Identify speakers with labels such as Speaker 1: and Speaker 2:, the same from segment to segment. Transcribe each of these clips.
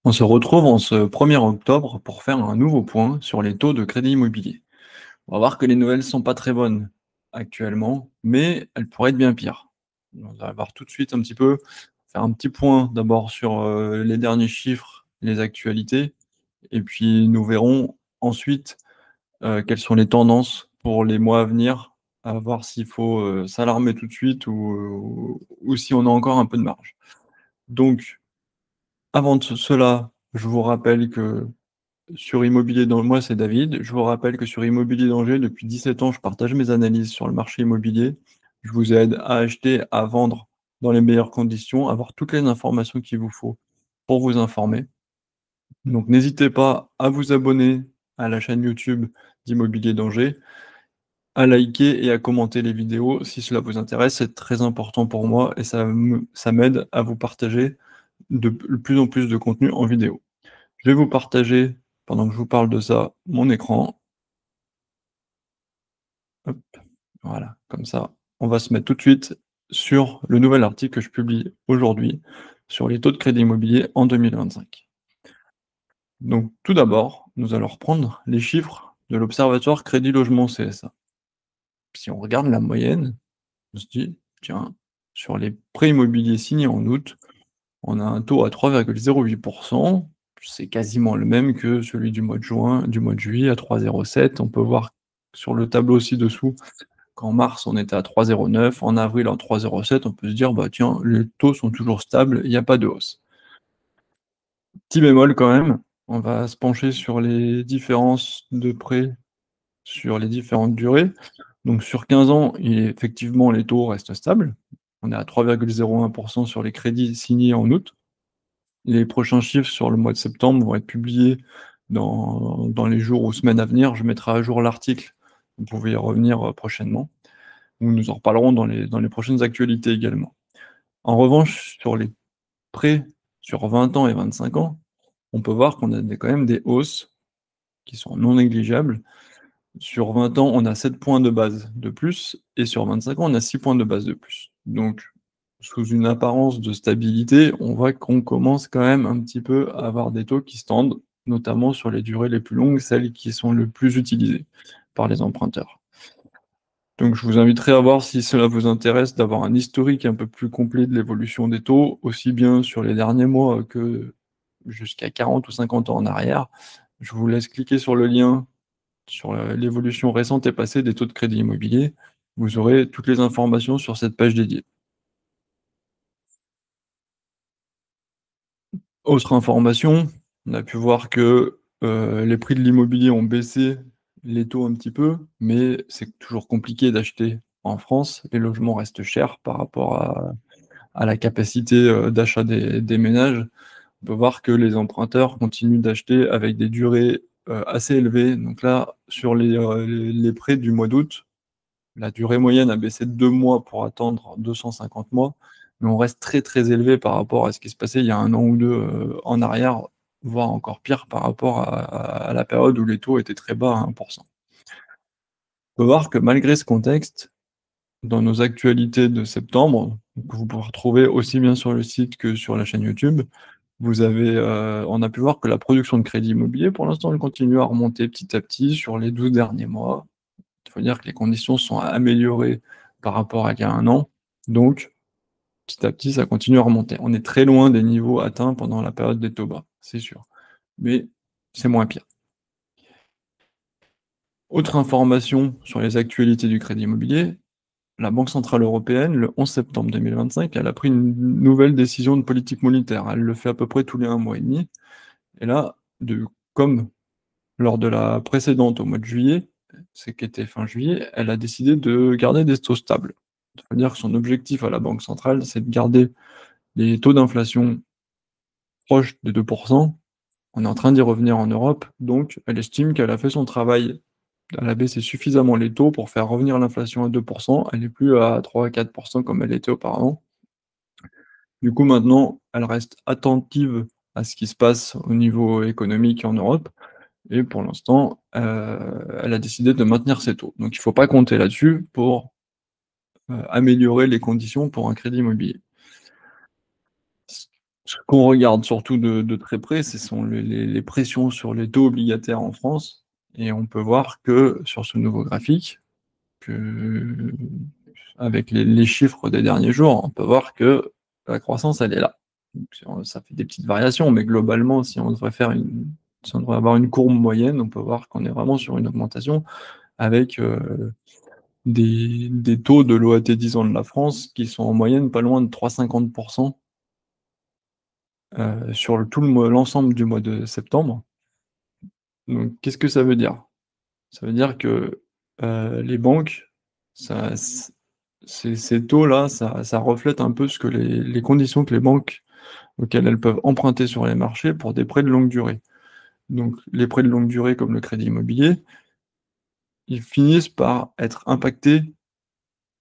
Speaker 1: On se retrouve en ce 1er octobre pour faire un nouveau point sur les taux de crédit immobilier. On va voir que les nouvelles sont pas très bonnes actuellement, mais elles pourraient être bien pires. On va voir tout de suite un petit peu, faire un petit point d'abord sur les derniers chiffres, les actualités, et puis nous verrons ensuite quelles sont les tendances pour les mois à venir, à voir s'il faut s'alarmer tout de suite ou si on a encore un peu de marge. Donc, avant de cela, je vous rappelle que sur Immobilier Danger, moi c'est David. Je vous rappelle que sur Immobilier Danger, depuis 17 ans, je partage mes analyses sur le marché immobilier. Je vous aide à acheter, à vendre dans les meilleures conditions, à avoir toutes les informations qu'il vous faut pour vous informer. Donc n'hésitez pas à vous abonner à la chaîne YouTube d'Immobilier Danger, à liker et à commenter les vidéos si cela vous intéresse. C'est très important pour moi et ça m'aide à vous partager de plus en plus de contenu en vidéo. Je vais vous partager, pendant que je vous parle de ça, mon écran. Hop, voilà, comme ça, on va se mettre tout de suite sur le nouvel article que je publie aujourd'hui sur les taux de crédit immobilier en 2025. Donc tout d'abord, nous allons reprendre les chiffres de l'Observatoire Crédit Logement CSA. Si on regarde la moyenne, on se dit, tiens, sur les prêts immobiliers signés en août, on a un taux à 3,08%. C'est quasiment le même que celui du mois de juin, du mois de juillet à 3,07. On peut voir sur le tableau ci-dessous qu'en mars, on était à 3,09, en avril, en 3,07. On peut se dire, bah tiens, les taux sont toujours stables, il n'y a pas de hausse. Petit bémol quand même, on va se pencher sur les différences de prêts sur les différentes durées. Donc sur 15 ans, effectivement, les taux restent stables. On est à 3,01% sur les crédits signés en août. Les prochains chiffres sur le mois de septembre vont être publiés dans les jours ou semaines à venir. Je mettrai à jour l'article, vous pouvez y revenir prochainement. Nous en reparlerons dans les prochaines actualités également. En revanche, sur les prêts sur 20 ans et 25 ans, on peut voir qu'on a quand même des hausses qui sont non négligeables. Sur 20 ans, on a 7 points de base de plus, et sur 25 ans, on a 6 points de base de plus. Donc, sous une apparence de stabilité, on voit qu'on commence quand même un petit peu à avoir des taux qui se tendent, notamment sur les durées les plus longues, celles qui sont le plus utilisées par les emprunteurs. Donc je vous inviterai à voir si cela vous intéresse d'avoir un historique un peu plus complet de l'évolution des taux, aussi bien sur les derniers mois que jusqu'à 40 ou 50 ans en arrière. Je vous laisse cliquer sur le lien sur l'évolution récente et passée des taux de crédit immobilier. Vous aurez toutes les informations sur cette page dédiée. Autre information, on a pu voir que les prix de l'immobilier ont baissé, les taux un petit peu, mais c'est toujours compliqué d'acheter en France. Les logements restent chers par rapport à la capacité d'achat des ménages. On peut voir que les emprunteurs continuent d'acheter avec des durées assez élevées. Donc là, sur les prêts du mois d'août, la durée moyenne a baissé de 2 mois pour attendre 250 mois, mais on reste très très élevé par rapport à ce qui se passait il y a 1 an ou 2 en arrière, voire encore pire par rapport à la période où les taux étaient très bas à 1%. On peut voir que malgré ce contexte, dans nos actualités de septembre, que vous pouvez retrouver aussi bien sur le site que sur la chaîne YouTube, on a pu voir que la production de crédit immobilier, pour l'instant, elle continue à remonter petit à petit sur les 12 derniers mois. Il faut dire que les conditions sont améliorées par rapport à il y a 1 an, donc petit à petit, ça continue à remonter. On est très loin des niveaux atteints pendant la période des taux bas, c'est sûr, mais c'est moins pire. Autre information sur les actualités du crédit immobilier, la Banque centrale européenne, le 11 septembre 2025, elle a pris une nouvelle décision de politique monétaire. Elle le fait à peu près tous les 1 mois et demi. Et là, comme lors de la précédente au mois de juillet, c'est qu'était fin juillet, elle a décidé de garder des taux stables. C'est-à-dire que son objectif à la Banque centrale, c'est de garder les taux d'inflation proches des 2%. On est en train d'y revenir en Europe, donc elle estime qu'elle a fait son travail. Elle a baissé suffisamment les taux pour faire revenir l'inflation à 2%. Elle n'est plus à 3 à 4% comme elle était auparavant. Du coup, maintenant, elle reste attentive à ce qui se passe au niveau économique en Europe. Et pour l'instant, elle a décidé de maintenir ses taux. Donc il ne faut pas compter là-dessus pour améliorer les conditions pour un crédit immobilier. Ce qu'on regarde surtout de très près, ce sont les pressions sur les taux obligataires en France et on peut voir que sur ce nouveau graphique, que avec les chiffres des derniers jours, on peut voir que la croissance, elle est là. Donc ça fait des petites variations, mais globalement, si on devrait avoir une courbe moyenne, on peut voir qu'on est vraiment sur une augmentation avec, des taux de l'OAT 10 ans de la France qui sont en moyenne pas loin de 3,50 sur tout l'ensemble du mois de septembre. Donc qu'est-ce que ça veut dire? Ça veut dire que, les banques, ça ces taux-là, ça reflète un peu ce que les conditions que les banques auxquelles elles peuvent emprunter sur les marchés pour des prêts de longue durée. Donc les prêts de longue durée comme le crédit immobilier, ils finissent par être impactés,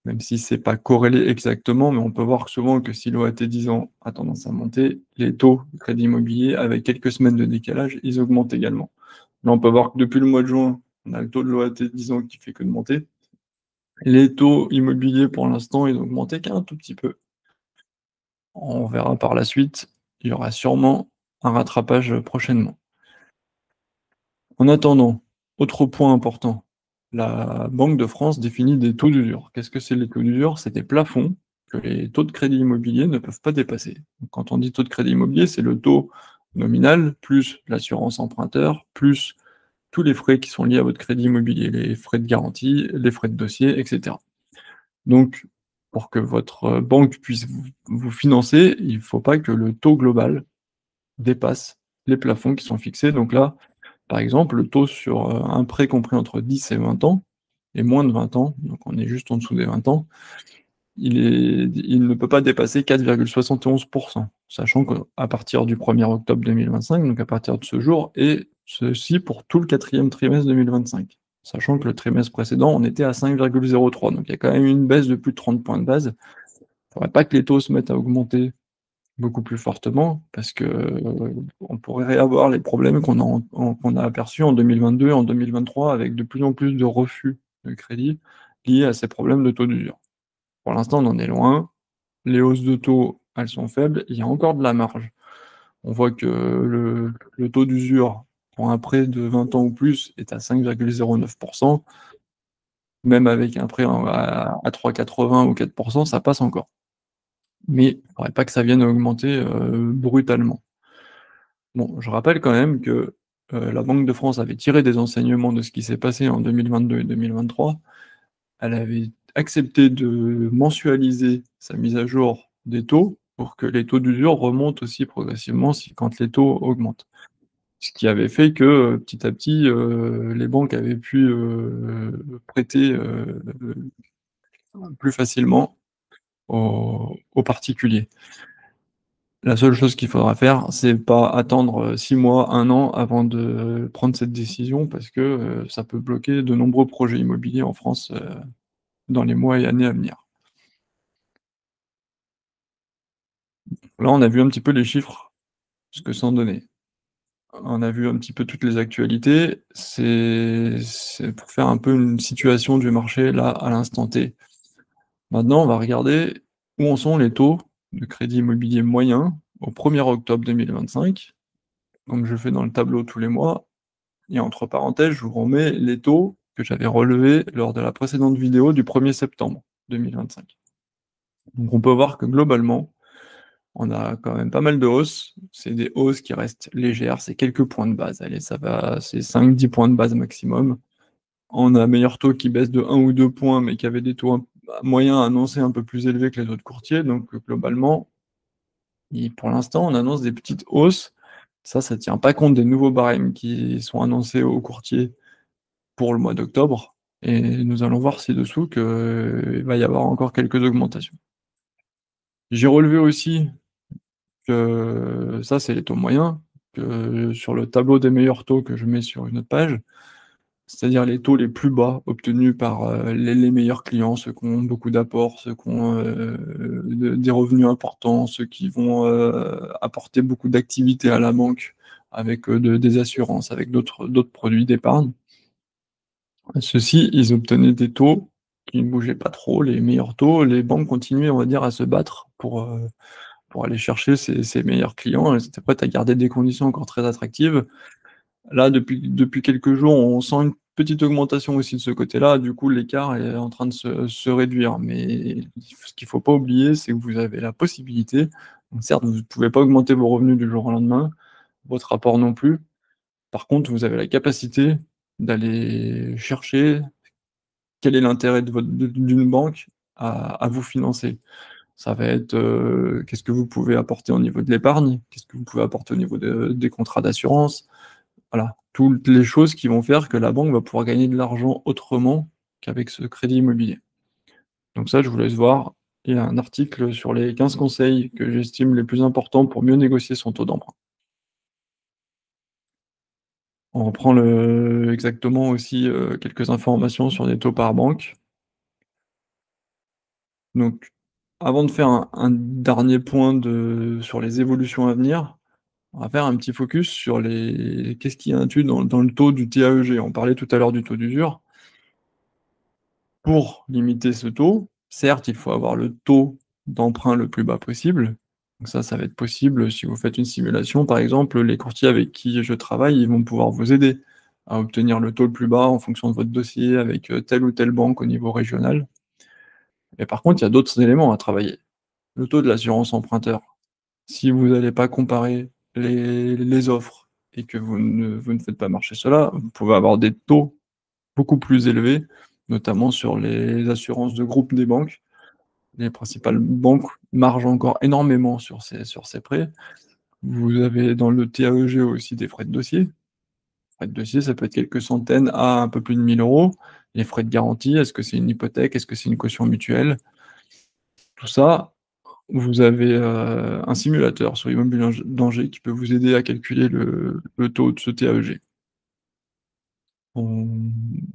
Speaker 1: même si c'est pas corrélé exactement, mais on peut voir souvent que si l'OAT 10 ans a tendance à monter, les taux de crédit immobilier, avec quelques semaines de décalage, ils augmentent également. Là, on peut voir que depuis le mois de juin, on a le taux de l'OAT 10 ans qui fait que de monter. Les taux immobiliers, pour l'instant, ils ont augmenté qu'un tout petit peu. On verra par la suite, il y aura sûrement un rattrapage prochainement. En attendant, autre point important, la Banque de France définit des taux d'usure. Qu'est-ce que c'est les taux d'usure? C'est des plafonds que les taux de crédit immobilier ne peuvent pas dépasser. Donc, quand on dit taux de crédit immobilier, c'est le taux nominal plus l'assurance emprunteur, plus tous les frais qui sont liés à votre crédit immobilier, les frais de garantie, les frais de dossier, etc. Donc, pour que votre banque puisse vous financer, il ne faut pas que le taux global dépasse les plafonds qui sont fixés. Donc là, par exemple, le taux sur un prêt compris entre 10 et 20 ans, et moins de 20 ans, donc on est juste en dessous des 20 ans, il ne peut pas dépasser 4,71%, sachant qu'à partir du 1er octobre 2025, donc à partir de ce jour, et ceci pour tout le quatrième trimestre 2025. Sachant que le trimestre précédent, on était à 5,03, donc il y a quand même une baisse de plus de 30 points de base. Il ne faudrait pas que les taux se mettent à augmenter beaucoup plus fortement, parce que on pourrait réavoir les problèmes qu'on a aperçus en 2022 et en 2023, avec de plus en plus de refus de crédit liés à ces problèmes de taux d'usure. Pour l'instant, on en est loin. Les hausses de taux, elles sont faibles. Il y a encore de la marge. On voit que le taux d'usure pour un prêt de 20 ans ou plus est à 5,09%. Même avec un prêt à 3,80 ou 4%, ça passe encore. Mais il ne faudrait pas que ça vienne augmenter brutalement. Bon, je rappelle quand même que la Banque de France avait tiré des enseignements de ce qui s'est passé en 2022 et 2023. Elle avait accepté de mensualiser sa mise à jour des taux pour que les taux d'usure remontent aussi progressivement quand les taux augmentent. Ce qui avait fait que petit à petit, les banques avaient pu prêter plus facilement aux particuliers. La seule chose qu'il faudra faire, c'est pas attendre 6 mois, 1 an avant de prendre cette décision parce que ça peut bloquer de nombreux projets immobiliers en France dans les mois et années à venir. Là, on a vu un petit peu les chiffres, ce que ça en donnait. On a vu un petit peu toutes les actualités. C'est pour faire un peu une situation du marché là, à l'instant T. Maintenant, on va regarder où en sont les taux de crédit immobilier moyen au 1er octobre 2025, comme je fais dans le tableau tous les mois. Et entre parenthèses, je vous remets les taux que j'avais relevés lors de la précédente vidéo du 1er septembre 2025. Donc on peut voir que globalement, on a quand même pas mal de hausses. C'est des hausses qui restent légères, c'est quelques points de base. Allez, ça va, c'est 5-10 points de base maximum. On a un meilleur taux qui baisse de 1 ou 2 points, mais qui avait des taux moyens annoncés un peu plus élevés que les autres courtiers. Donc globalement, pour l'instant, on annonce des petites hausses. Ça ne tient pas compte des nouveaux barèmes qui sont annoncés aux courtiers pour le mois d'octobre. Et nous allons voir ci-dessous qu'il va y avoir encore quelques augmentations. J'ai relevé aussi que ça, c'est les taux moyens, que sur le tableau des meilleurs taux que je mets sur une autre page, c'est-à-dire les taux les plus bas obtenus par les meilleurs clients, ceux qui ont beaucoup d'apports, ceux qui ont des revenus importants, ceux qui vont apporter beaucoup d'activités à la banque avec des assurances, avec d'autres produits d'épargne. Ceux-ci, ils obtenaient des taux qui ne bougeaient pas trop, les meilleurs taux. Les banques continuaient, on va dire, à se battre pour aller chercher ses meilleurs clients. Elles étaient prêtes à garder des conditions encore très attractives. Là, depuis quelques jours, on sent une petite augmentation aussi de ce côté-là. Du coup, l'écart est en train de se réduire. Mais ce qu'il faut pas oublier, c'est que vous avez la possibilité, donc certes, vous ne pouvez pas augmenter vos revenus du jour au lendemain, votre rapport non plus. Par contre, vous avez la capacité d'aller chercher quel est l'intérêt d'une banque à vous financer. Ça va être, qu'est-ce que vous pouvez apporter au niveau de l'épargne? Qu'est-ce que vous pouvez apporter au niveau des contrats d'assurance? Voilà, toutes les choses qui vont faire que la banque va pouvoir gagner de l'argent autrement qu'avec ce crédit immobilier. Donc ça, je vous laisse voir. Il y a un article sur les 15 conseils que j'estime les plus importants pour mieux négocier son taux d'emprunt. On reprend exactement aussi, quelques informations sur les taux par banque. Donc, avant de faire un dernier point sur les évolutions à venir, on va faire un petit focus sur qu'est-ce qui est inclus dans le taux du TAEG? On parlait tout à l'heure du taux d'usure. Pour limiter ce taux, certes, il faut avoir le taux d'emprunt le plus bas possible. Donc ça va être possible si vous faites une simulation, par exemple, les courtiers avec qui je travaille, ils vont pouvoir vous aider à obtenir le taux le plus bas en fonction de votre dossier avec, telle ou telle banque au niveau régional. Mais par contre, il y a d'autres éléments à travailler. Le taux de l'assurance emprunteur. Si vous n'allez pas comparer les offres et que vous ne faites pas marcher cela, vous pouvez avoir des taux beaucoup plus élevés, notamment sur les assurances de groupe des banques. Les principales banques margent encore énormément sur ces prêts. Vous avez dans le TAEG aussi des frais de dossier. Frais de dossier, ça peut être quelques centaines à un peu plus de 1 000 €. Les frais de garantie, est-ce que c'est une hypothèque? Est-ce que c'est une caution mutuelle? Tout ça, vous avez, un simulateur sur Immobilier Danger qui peut vous aider à calculer le taux de ce TAEG. On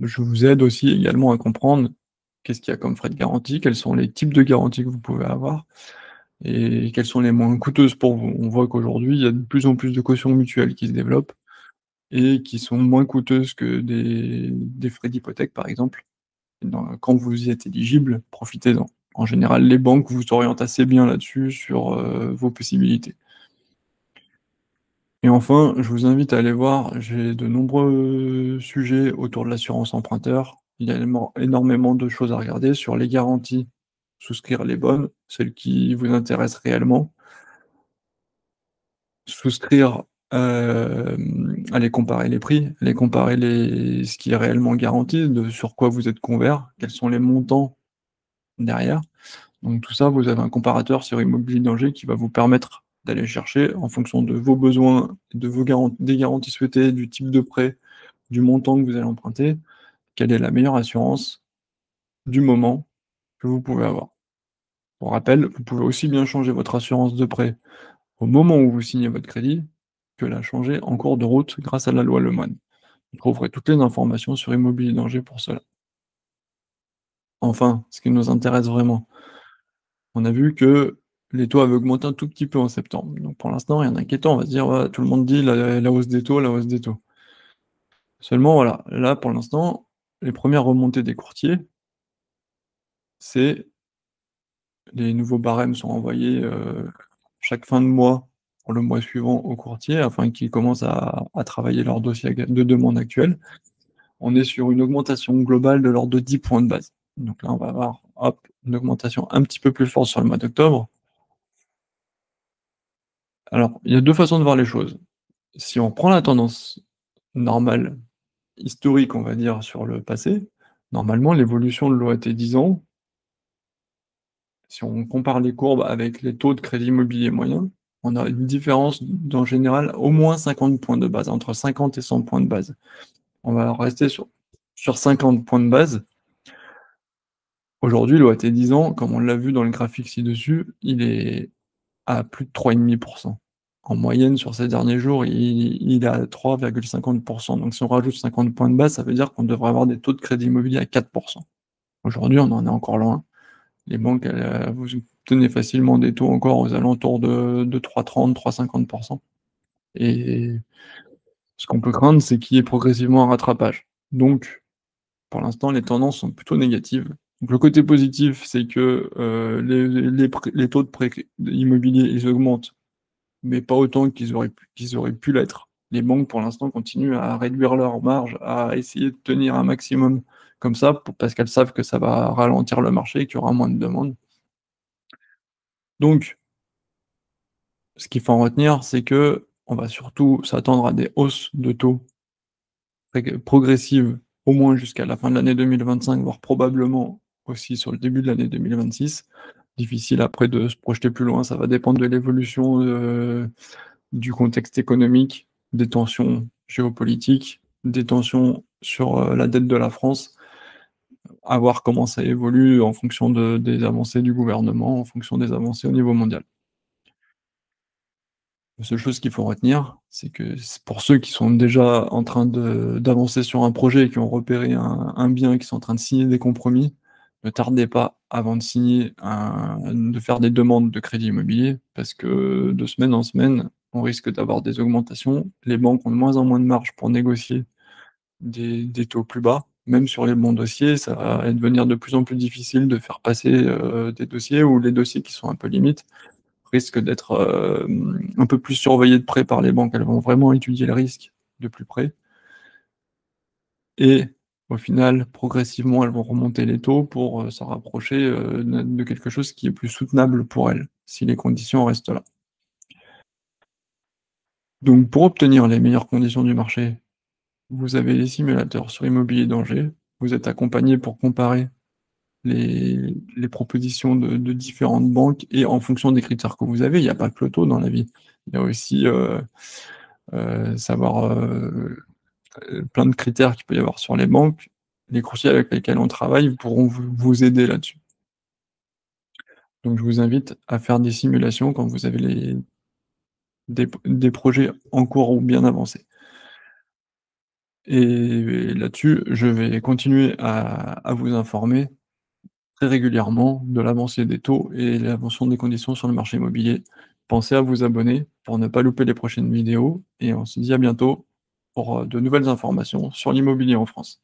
Speaker 1: Je vous aide aussi également à comprendre qu'est-ce qu'il y a comme frais de garantie, quels sont les types de garanties que vous pouvez avoir et quelles sont les moins coûteuses pour vous. On voit qu'aujourd'hui, il y a de plus en plus de cautions mutuelles qui se développent et qui sont moins coûteuses que des frais d'hypothèque, par exemple. Quand vous y êtes éligible, profitez-en. En général, les banques vous orientent assez bien là-dessus sur, vos possibilités. Et enfin, je vous invite à aller voir, j'ai de nombreux sujets autour de l'assurance emprunteur. Il y a énormément de choses à regarder sur les garanties, souscrire les bonnes, celles qui vous intéressent réellement. Souscrire, aller comparer les prix, aller comparer ce qui est réellement garanti, sur quoi vous êtes couvert, quels sont les montants derrière. Donc tout ça, vous avez un comparateur sur Immobilier Danger qui va vous permettre d'aller chercher en fonction de vos besoins, des garanties souhaitées, du type de prêt, du montant que vous allez emprunter, quelle est la meilleure assurance du moment que vous pouvez avoir. Pour rappel, vous pouvez aussi bien changer votre assurance de prêt au moment où vous signez votre crédit que la changer en cours de route grâce à la loi Lemoine. Vous trouverez toutes les informations sur Immobilier Danger pour cela. Enfin, ce qui nous intéresse vraiment, on a vu que les taux avaient augmenté un tout petit peu en septembre. Donc pour l'instant, rien d'inquiétant. On va se dire: «Ouais, tout le monde dit la hausse des taux, la hausse des taux». Seulement voilà, là pour l'instant, les premières remontées des courtiers, c'est les nouveaux barèmes sont envoyés, chaque fin de mois pour le mois suivant aux courtiers afin qu'ils commencent à travailler leur dossier de demande actuel. On est sur une augmentation globale de l'ordre de 10 points de base. Donc là, on va avoir, hop, une augmentation un petit peu plus forte sur le mois d'octobre. Alors, il y a 2 façons de voir les choses. Si on prend la tendance normale, historique, on va dire, sur le passé, normalement, l'évolution de l'OAT 10 ans, si on compare les courbes avec les taux de crédit immobilier moyen, on a une différence d'en général au moins 50 points de base, entre 50 et 100 points de base. On va rester sur 50 points de base. Aujourd'hui, l'OAT 10 ans, comme on l'a vu dans le graphique ci-dessus, il est à plus de 3,5%. En moyenne, sur ces derniers jours, il est à 3,50%. Donc si on rajoute 50 points de base, ça veut dire qu'on devrait avoir des taux de crédit immobilier à 4%. Aujourd'hui, on en est encore loin. Les banques, vous obtenez facilement des taux encore aux alentours de 3,30, 3,50%. Et ce qu'on peut craindre, c'est qu'il y ait progressivement un rattrapage. Donc, pour l'instant, les tendances sont plutôt négatives. Donc le côté positif, c'est que, les taux de prêt immobiliers, ils augmentent, mais pas autant qu'ils auraient pu l'être. Les banques, pour l'instant, continuent à réduire leurs marges, à essayer de tenir un maximum comme ça, parce qu'elles savent que ça va ralentir le marché et qu'il y aura moins de demandes. Donc, ce qu'il faut en retenir, c'est que on va surtout s'attendre à des hausses de taux progressives, au moins jusqu'à la fin de l'année 2025, voire probablement aussi sur le début de l'année 2026. Difficile après de se projeter plus loin, ça va dépendre de l'évolution, du contexte économique, des tensions géopolitiques, des tensions sur, la dette de la France, à voir comment ça évolue en fonction des avancées du gouvernement, en fonction des avancées au niveau mondial. La seule chose qu'il faut retenir, c'est que pour ceux qui sont déjà en train d'avancer sur un projet et qui ont repéré un bien et qui sont en train de signer des compromis, ne tardez pas avant de signer de faire des demandes de crédit immobilier parce que de semaine en semaine, on risque d'avoir des augmentations. Les banques ont de moins en moins de marge pour négocier des taux plus bas. Même sur les bons dossiers, ça va devenir de plus en plus difficile de faire passer, des dossiers ou les dossiers qui sont un peu limites risque d'être, un peu plus surveillé de près par les banques. Elles vont vraiment étudier le risque de plus près et au final, progressivement, elles vont remonter les taux pour, se rapprocher, de quelque chose qui est plus soutenable pour elles, si les conditions restent là. Donc pour obtenir les meilleures conditions du marché, vous avez les simulateurs sur Immobilier Danger. Vous êtes accompagné pour comparer les propositions de différentes banques et en fonction des critères que vous avez, il n'y a pas que le taux dans la vie. Il y a aussi, savoir, plein de critères qu'il peut y avoir sur les banques. Les courtiers avec lesquels on travaille pourront vous aider là-dessus. Donc je vous invite à faire des simulations quand vous avez des projets en cours ou bien avancés. Et là-dessus, je vais continuer à vous informer très régulièrement de l'avancée des taux et l'avancement des conditions sur le marché immobilier. Pensez à vous abonner pour ne pas louper les prochaines vidéos et on se dit à bientôt pour, de nouvelles informations sur l'immobilier en France.